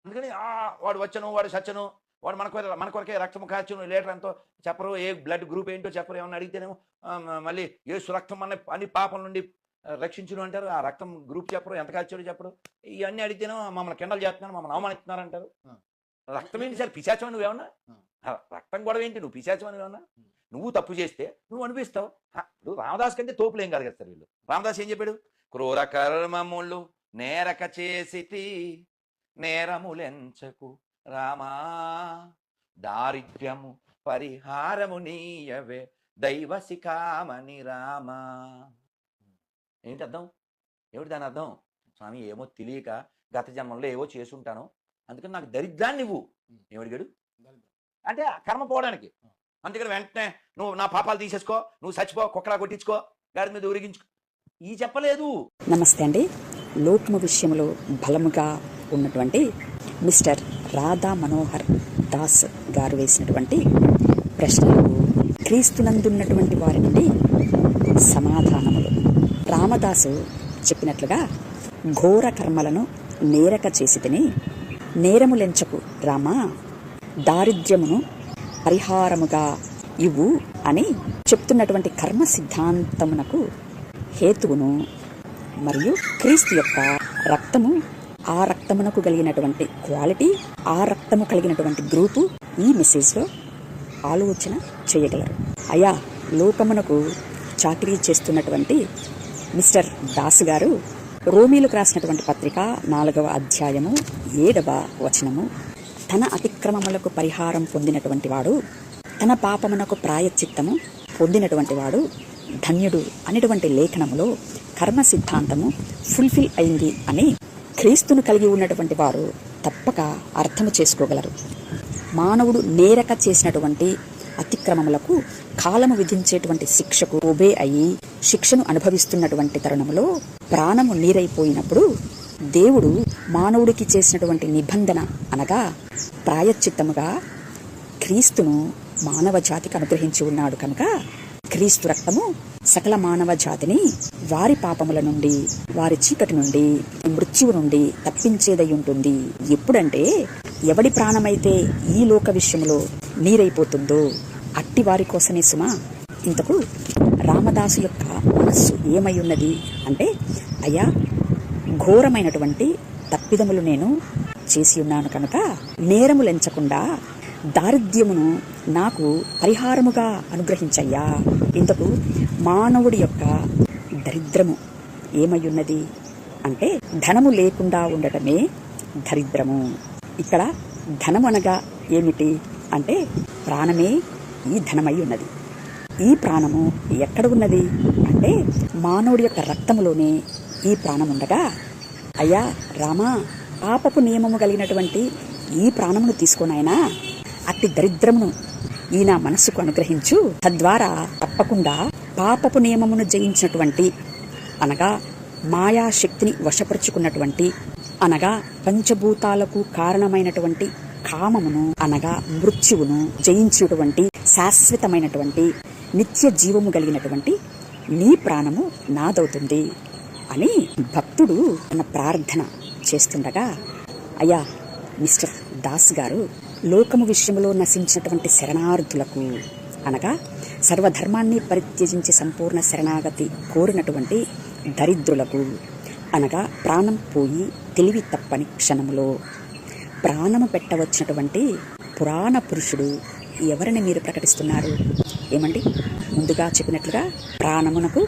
అందుకని వాడు వచ్చను, వాడు సచ్చను, వాడు మన కొరకే రక్తము కార్చును, లీటర్ ఎంతో చెప్పరు, ఏ బ్లడ్ గ్రూప్ ఏంటో చెప్పరు. ఏమన్నా అడిగితేనేమో మళ్ళీ యేసు రక్తం అన్ని పాపం నుండి రక్షించును అంటారు. ఆ రక్తం గ్రూప్ చెప్పరు, ఎంత కాల్చాడో చెప్పరు. ఇవన్నీ అడిగితేనేమో మమ్మల్ని కిండలు చేస్తున్నారు, మమ్మల్ని అవమానిస్తున్నారు అంటారు. రక్తం ఏంటి సార్, పిశాచం నువ్వేమన్నా? రక్తం గొడవ ఏంటి, నువ్వు పిశాచం నువ్వేమన్నా? నువ్వు తప్పు చేస్తే నువ్వు అనిపిస్తావు. ఇప్పుడు రామదాస్ కంటే తోపులేం కాదు కదా సార్ వీళ్ళు. రామదాస్ ఏం చెప్పాడు? క్రూర కర్మములు నేరక చేసితి, నేరములెంచకు రామా, దారిద్ర్యము పరిహారము నీయవే దైవశిఖామణి రామా. ఏంటి అర్థం? ఏమిటి దాని అర్థం? స్వామి ఏమో తెలియక గత జన్మంలో ఏవో చేసుంటాను, అందుకని నాకు దరిద్రాన్ని నువ్వు ఏమడిగాడు అంటే కర్మ పోవడానికి. అందుకని వెంటనే నువ్వు నా పాపాలు తీసేసుకో, నువ్వు చచ్చిపో, కుక్కలా కొట్టించుకో, గాడి మీద ఊరిగించుకో, ఈ చెప్పలేదు. నమస్తే అండి. లోకము విషయంలో బలముగా ఉన్నటువంటి మిస్టర్ రాధా మనోహర్ దాస్ గారు వేసినటువంటి ప్రశ్నలకు క్రీస్తునందున్నటువంటి వారి నుండి సమాధానములు. రామదాసు చెప్పినట్లుగా ఘోర కర్మలను నేరక చేసి తిని, నేరములెంచకు రామా, దారిద్ర్యమును పరిహారముగా ఇవ్వు అని చెప్తున్నటువంటి కర్మ సిద్ధాంతమునకు హేతువును మరియు క్రీస్తు యొక్క రక్తము, ఆ రక్తమునకు కలిగినటువంటి క్వాలిటీ, ఆ రక్తము కలిగినటువంటి గ్రూపు ఈ మెసేజ్లో ఆలోచన చేయగలరు. అయా, లోకమునకు చాకరీ చేస్తున్నటువంటి మిస్టర్ దాస్ గారు రోమీలకు రాసినటువంటి పత్రిక 4వ అధ్యాయము 7వ వచనము, తన అతిక్రమములకు పరిహారం పొందినటువంటి వాడు, తన పాపమునకు ప్రాయశ్చిత్తము పొందినటువంటి వాడు ధన్యుడు అనేటువంటి లేఖనములో కర్మ సిద్ధాంతము ఫుల్ఫిల్ అయింది అని క్రీస్తును కలిగి ఉన్నటువంటి వారు తప్పక అర్థము చేసుకోగలరు. మానవుడు నేరక చేసినటువంటి అతిక్రమములకు కాలము విధించేటువంటి శిక్షకు ఒబే అయి శిక్షను అనుభవిస్తున్నటువంటి తరుణములో ప్రాణము నీరైపోయినప్పుడు దేవుడు మానవుడికి చేసినటువంటి నిబంధన అనగా ప్రాయశ్చిత్తముగా క్రీస్తును మానవ జాతికి అనుగ్రహించి ఉన్నాడు కనుక క్రీస్తు రక్తము సకల మానవ జాతిని వారి పాపముల నుండి, వారి చీకటి నుండి, మృత్యువు నుండి తప్పించేదై ఉంటుంది. ఎప్పుడంటే ఎవడి ప్రాణమైతే ఈ లోక విషయంలో నీరైపోతుందో అట్టి వారి కోసమే సుమా. ఇంతకు రామదాసు యొక్క మనస్సు ఏమై ఉన్నది అంటే, అయ్యా, ఘోరమైనటువంటి తప్పిదములు నేను చేసి ఉన్నాను కనుక నేరములెంచకుండా దారిద్ర్యమును నాకు పరిహారముగా అనుగ్రహించయ్యా. ఇంతకు మానవుడి యొక్క దరిద్రము ఏమై ఉన్నది అంటే, ధనము లేకుండా ఉండటమే దరిద్రము. ఇక్కడ ధనము అనగా ఏమిటి అంటే, ప్రాణమే ఈ ధనమై ఉన్నది. ఈ ప్రాణము ఎక్కడ ఉన్నది అంటే, మానవుడి యొక్క రక్తములోనే ఈ ప్రాణం ఉండగా, అయ్యా రామా, పాపపు నియమము కలిగినటువంటి ఈ ప్రాణమును తీసుకున్నాయనా, అట్టి దరిద్రమును ఈ నా మనస్సుకు అనుగ్రహించు. తద్వారా తప్పకుండా పాపపు నియమమును జయించినటువంటి అనగా మాయాశక్తిని వశపరుచుకున్నటువంటి అనగా పంచభూతాలకు కారణమైనటువంటి కామమును అనగా మృత్యువును జయించినటువంటి శాశ్వతమైనటువంటి నిత్య జీవము కలిగినటువంటి నీ ప్రాణము నాదవుతుంది అని భక్తుడు తన ప్రార్థన చేస్తుండగా, అయ్యా మిస్టర్ దాస్ గారు లోకము విషయంలో నశించినటువంటి శరణార్థులకు అనగా సర్వధర్మాన్ని పరిత్యజించి సంపూర్ణ శరణాగతి కోరినటువంటి దరిద్రులకు అనగా ప్రాణం పోయి తెలివి తప్పని క్షణములో ప్రాణము పెట్టవచ్చినటువంటి పురాణ పురుషుడు ఎవరిని మీరు ప్రకటిస్తున్నారు? ఏమండి, ముందుగా చెప్పినట్లుగా ప్రాణమునకు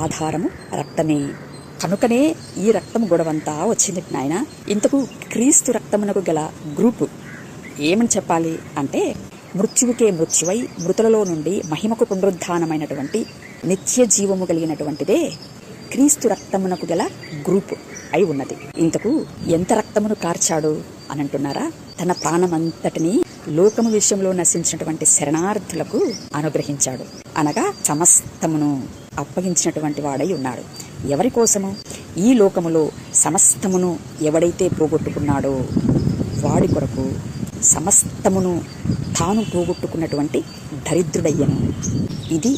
ఆధారము రక్తమే కనుకనే ఈ రక్తము గొడవంతా వచ్చింది నాయన. ఇంతకు క్రీస్తు రక్తమునకు గల గ్రూపు ఏమని చెప్పాలి అంటే, మృత్యువుకే మృత్యువై మృతులలో నుండి మహిమకు పునరుద్ధానమైనటువంటి నిత్య జీవము కలిగినటువంటిదే క్రీస్తు రక్తమునకు గల గ్రూపు అయి ఉన్నది. ఇంతకు ఎంత రక్తమును కార్చాడు అని అంటున్నారా? తన ప్రాణమంతటిని లోకము విషయంలో నశించినటువంటి శరణార్థులకు అనుగ్రహించాడు అనగా సమస్తమును అప్పగించినటువంటి వాడై ఉన్నాడు. ఎవరి కోసము? ఈ లోకములో సమస్తమును ఎవడైతే పోగొట్టుకున్నాడో వాడి కొరకు సమస్తమును తాను పోగొట్టుకున్నటువంటి దరిద్రుడయ్యను. ఇది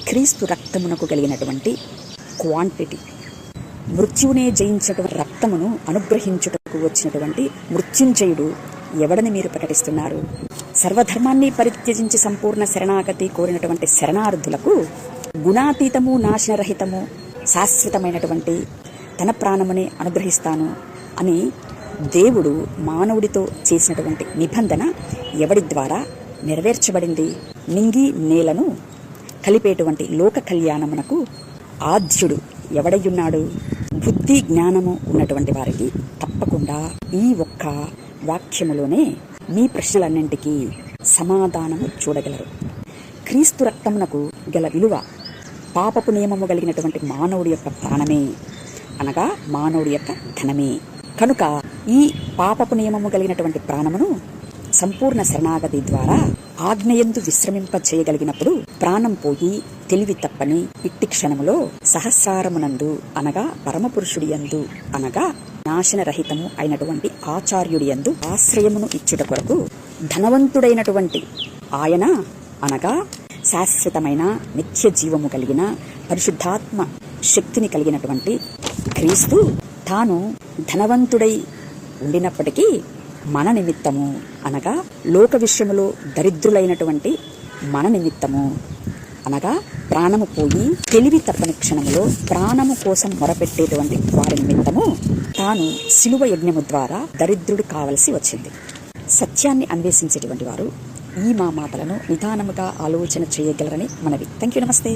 క్రీస్తు రక్తమునకు కలిగినటువంటి క్వాంటిటీ. మృత్యువునే జయించడం రక్తమును అనుగ్రహించుట వచ్చినటువంటి మృత్యుంజయుడు ఎవడని మీరు ప్రకటిస్తున్నారు? సర్వధర్మాన్ని పరిత్యజించి సంపూర్ణ శరణాగతి కోరినటువంటి శరణార్థులకు గుణాతీతము, నాశనరహితము, శాశ్వతమైనటువంటి తన ప్రాణముని అనుగ్రహిస్తాను అని దేవుడు మానవుడితో చేసినటువంటి నిబంధన ఎవడి ద్వారా నెరవేర్చబడింది? నింగి నేలను కలిపేటువంటి లోక కళ్యాణమునకు ఆద్యుడు ఎవడయ్యున్నాడు? బుద్ధి జ్ఞానము ఉన్నటువంటి వారికి తప్పకుండా ఈ ఒక్క వాక్యములోనే మీ ప్రశ్నలన్నింటికీ సమాధానము చూడగలరు. క్రీస్తు రక్తమునకు గల విలువ పాపపు నియమము కలిగినటువంటి మానవుడి యొక్క ప్రాణమే, అనగా మానవుడి యొక్క ధనమే. కనుక ఈ పాపపు నియమము కలిగినటువంటి ప్రాణమును సంపూర్ణ శరణాగతి ద్వారా ఆజ్ఞయందు విశ్రమింప చేయగలిగినప్పుడు ప్రాణం పోయి తెలివి తప్పని ఇట్టి క్షణములో సహస్రారమునందు అనగా పరమపురుషుడి యందు అనగా నాశనరహితము అయినటువంటి ఆచార్యుడి యందు ఆశ్రయమును ఇచ్చుట కొరకు ధనవంతుడైనటువంటి ఆయన అనగా శాశ్వతమైన నిత్య జీవము కలిగిన పరిశుద్ధాత్మ శక్తిని కలిగినటువంటి క్రీస్తు తాను ధనవంతుడై ఉండినప్పటికీ మన నిమిత్తము అనగా లోక విషయములో దరిద్రులైనటువంటి మన నిమిత్తము అనగా ప్రాణము పోయి తెలివి తప్పని క్షణములో ప్రాణము కోసం మొరపెట్టేటువంటి వారి నిమిత్తము తాను శిలువ యజ్ఞము ద్వారా దరిద్రుడు కావలసి వచ్చింది. సత్యాన్ని అన్వేషించేటువంటి వారు ఈ మా మాటలను నిదానముగా ఆలోచన చేయగలరని మనవి. Thank you. నమస్తే.